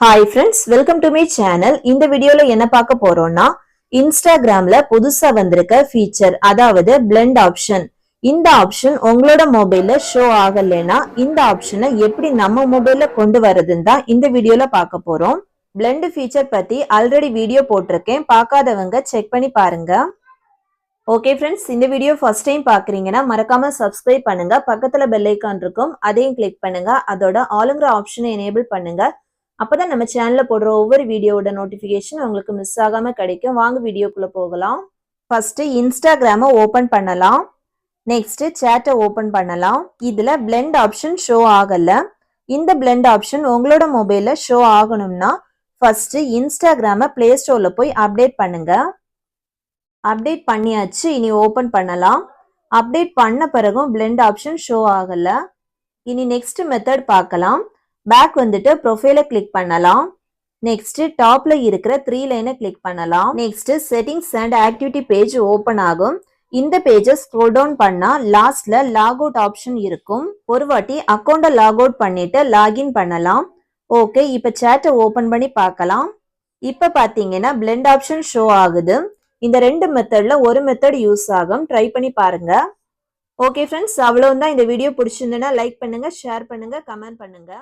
Hi friends, welcome to my channel. இந்த வீடியோல என்ன பார்க்க போறோம்னா இன்ஸ்டாகிராம்ல புதுசா வந்திருக்க ஃபீச்சர், அதாவது blend ஆப்ஷன். இந்த ஆப்ஷன் உங்களோட மொபைல்ல ஷோ ஆகலைன்னா இந்த ஆப்ஷனை எப்படி நம்ம மொபைல்ல கொண்டு வரதுன்னு தான் இந்த வீடியோல பார்க்க போறோம். blend ஃபீச்சர் பத்தி ஆல்ரெடி வீடியோ போட்டிருக்கேன், பார்க்காதவங்க செக் பண்ணி பாருங்க. ஓகே ஃப்ரெண்ட்ஸ், இந்த வீடியோ ஃபர்ஸ்ட் டைம் பார்க்குறீங்கன்னா மறக்காம சப்ஸ்கிரைப் பண்ணுங்க. பக்கத்துல பெல் ஐக்கான் இருக்கும், அதையும் கிளிக் பண்ணுங்க. அதோட ஆளுங்கிற ஆப்ஷனை எனேபிள் பண்ணுங்க. அப்பதான் நம்ம சேனல்ல போடுற ஒவ்வொரு வீடியோவோட நோட்டிபிகேஷன் உங்களுக்கு மிஸ் ஆகாம கிடைக்கும். வாங்க வீடியோக்குள்ள போகலாம். ஃபர்ஸ்ட் இன்ஸ்டாகிராமை ஓபன் பண்ணலாம். நெக்ஸ்ட் சேட்டை ஓபன் பண்ணலாம். இதுல பிளெண்ட் ஆப்ஷன் ஷோ ஆகல. இந்த பிளெண்ட் ஆப்ஷன் உங்களோட மொபைல்ல ஷோ ஆகணும்னா ஃபர்ஸ்ட் இன்ஸ்டாகிராமை பிளே ஸ்டோர்ல போய் அப்டேட் பண்ணுங்க. அப்டேட் பண்ணியாச்சு, இனி ஓபன் பண்ணலாம். அப்டேட் பண்ண பிறகும் பிளெண்ட் ஆப்ஷன் ஷோ ஆகல. இனி நெக்ஸ்ட் மெத்தட் பார்க்கலாம். பேக் வந்துட்டு ப்ரொஃபைலை கிளிக் பண்ணலாம். நெக்ஸ்ட் டாப்ல இருக்கிற 3 லைனை கிளிக் பண்ணலாம். Next settings and activity page open ஆகும். இந்த பேஜை ஸ்க்ரோல் டவுன் பண்ணா லாஸ்ட்ல லாக் அவுட் ஆப்ஷன் இருக்கும். ஒரு வாட்டி அக்கௌண்ட்டை லாக் அவுட் பண்ணிட்டு லாகின் பண்ணலாம். ஓகே, இப்ப சேட்டை ஓபன் பண்ணி பார்க்கலாம். இப்ப பாத்தீங்கன்னா பிளெண்ட் ஆப்ஷன் ஷோ ஆகுது. இந்த ரெண்டு மெத்தட்ல ஒரு மெத்தட் யூஸ் ஆகும், ட்ரை பண்ணி பாருங்க. ஓகே ஃப்ரெண்ட்ஸ், அவ்வளவுதான். இந்த வீடியோ பிடிச்சிருந்ததுன்னா லைக் பண்ணுங்க, ஷேர் பண்ணுங்க, கமெண்ட் பண்ணுங்க.